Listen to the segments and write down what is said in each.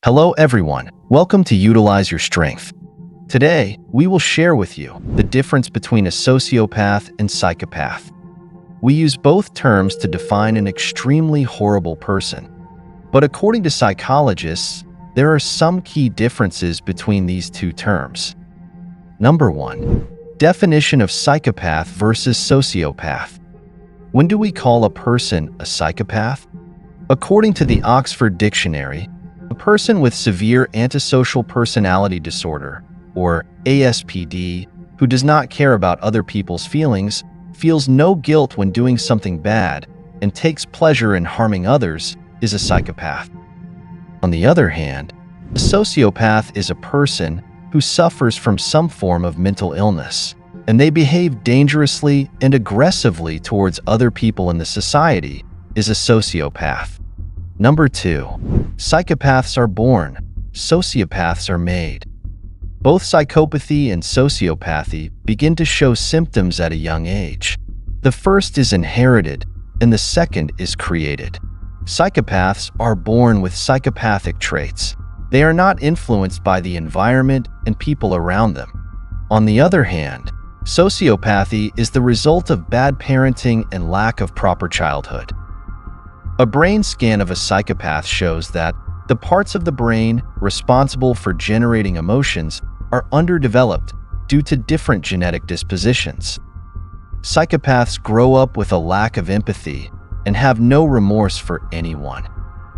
Hello everyone, welcome to Utilize Your Strength. Today, we will share with you the difference between a sociopath and psychopath. We use both terms to define an extremely horrible person. But according to psychologists, there are some key differences between these two terms. Number 1. Definition of psychopath versus sociopath. When do we call a person a psychopath? According to the Oxford Dictionary, a person with severe antisocial personality disorder, or aspd, who does not care about other people's feelings, feels no guilt when doing something bad, and takes pleasure in harming others, is a psychopath. On the other hand, a sociopath is a person who suffers from some form of mental illness, and they behave dangerously and aggressively towards other people in the society, is a sociopath. Number 2. Psychopaths are born, sociopaths are made. Both psychopathy and sociopathy begin to show symptoms at a young age. The first is inherited, and the second is created. Psychopaths are born with psychopathic traits. They are not influenced by the environment and people around them. On the other hand, sociopathy is the result of bad parenting and lack of proper childhood. A brain scan of a psychopath shows that the parts of the brain responsible for generating emotions are underdeveloped due to different genetic dispositions. Psychopaths grow up with a lack of empathy and have no remorse for anyone.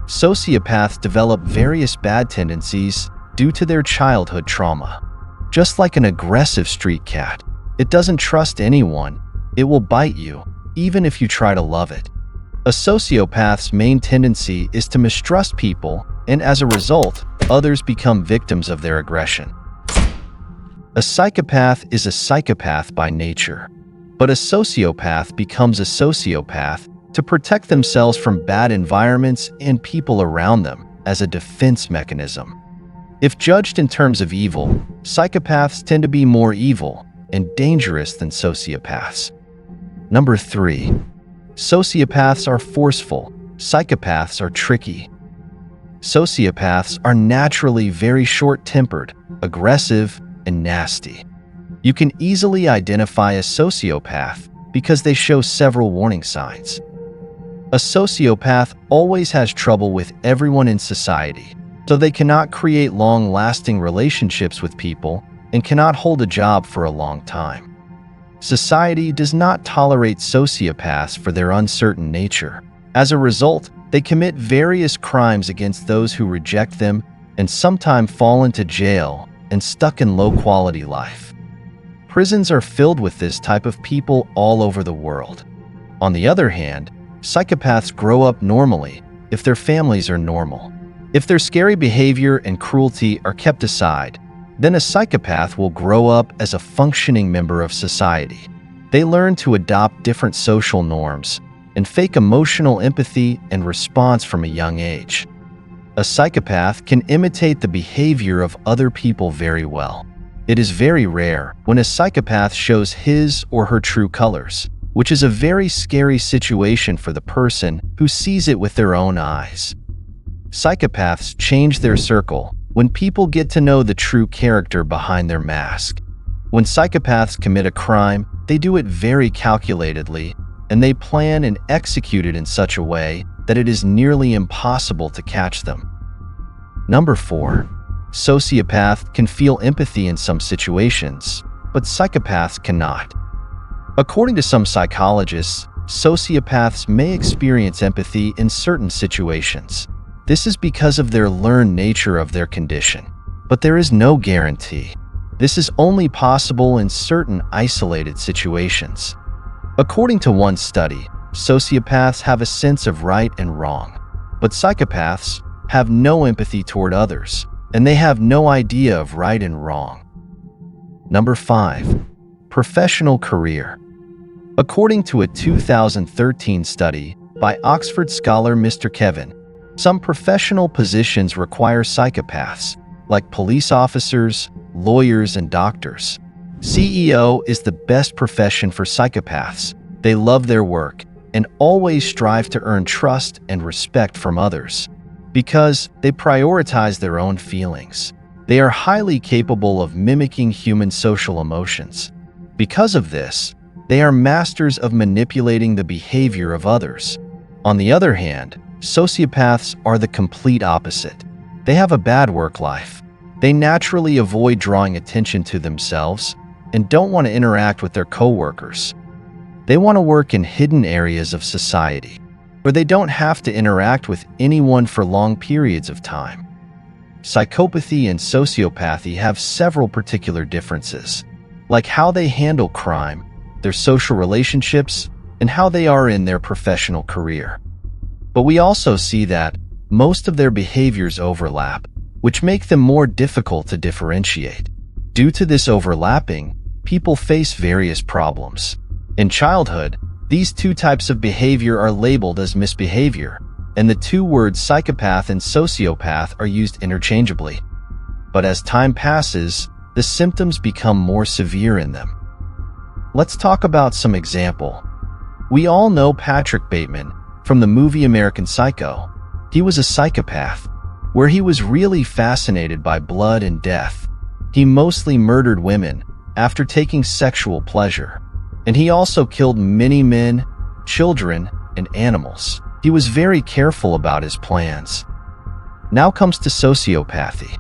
Sociopaths develop various bad tendencies due to their childhood trauma. Just like an aggressive street cat, it doesn't trust anyone. It will bite you, even if you try to love it. A sociopath's main tendency is to mistrust people, and as a result, others become victims of their aggression. A psychopath is a psychopath by nature, but a sociopath becomes a sociopath to protect themselves from bad environments and people around them as a defense mechanism. If judged in terms of evil, psychopaths tend to be more evil and dangerous than sociopaths. Number 3. Sociopaths are forceful, psychopaths are tricky. Sociopaths are naturally very short-tempered, aggressive, and nasty. You can easily identify a sociopath because they show several warning signs. A sociopath always has trouble with everyone in society, so they cannot create long-lasting relationships with people and cannot hold a job for a long time. Society does not tolerate sociopaths for their uncertain nature. As a result, they commit various crimes against those who reject them and sometimes fall into jail and stuck in low-quality life. Prisons are filled with this type of people all over the world. On the other hand, psychopaths grow up normally if their families are normal. If their scary behavior and cruelty are kept aside, then a psychopath will grow up as a functioning member of society. They learn to adopt different social norms and fake emotional empathy and response from a young age. A psychopath can imitate the behavior of other people very well. It is very rare when a psychopath shows his or her true colors, which is a very scary situation for the person who sees it with their own eyes. Psychopaths change their circle when people get to know the true character behind their mask. When psychopaths commit a crime, they do it very calculatedly, and they plan and execute it in such a way that it is nearly impossible to catch them. Number 4. Sociopaths can feel empathy in some situations, but psychopaths cannot. According to some psychologists, sociopaths may experience empathy in certain situations. This is because of their learned nature of their condition, but there is no guarantee. This is only possible in certain isolated situations. According to one study, sociopaths have a sense of right and wrong, but psychopaths have no empathy toward others, and they have no idea of right and wrong. Number 5. Professional career. According to a 2013 study by Oxford scholar Mr. Kevin, some professional positions require psychopaths, like police officers, lawyers, and doctors. CEO is the best profession for psychopaths. They love their work and always strive to earn trust and respect from others. because they prioritize their own feelings. They are highly capable of mimicking human social emotions. Because of this, they are masters of manipulating the behavior of others. On the other hand, sociopaths are the complete opposite. They have a bad work life. They naturally avoid drawing attention to themselves and don't want to interact with their coworkers. They want to work in hidden areas of society, where they don't have to interact with anyone for long periods of time. Psychopathy and sociopathy have several particular differences, like how they handle crime, their social relationships, and how they are in their professional career. But we also see that most of their behaviors overlap, which make them more difficult to differentiate. Due to this overlapping, people face various problems. In childhood, these two types of behavior are labeled as misbehavior, and the two words psychopath and sociopath are used interchangeably. But as time passes, the symptoms become more severe in them. Let's talk about some example. We all know Patrick Bateman from the movie American Psycho. He was a psychopath, where he was really fascinated by blood and death. He mostly murdered women after taking sexual pleasure, and he also killed many men, children, and animals. He was very careful about his plans. Now comes to sociopathy.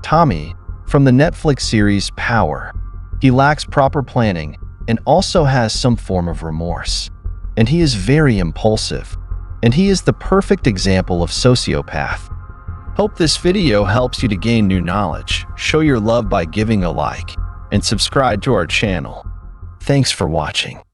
Tommy, from the Netflix series Power. He lacks proper planning and also has some form of remorse. And he is very impulsive. And he is the perfect example of sociopath. Hope this video helps you to gain new knowledge. Show your love by giving a like and subscribe to our channel. Thanks for watching.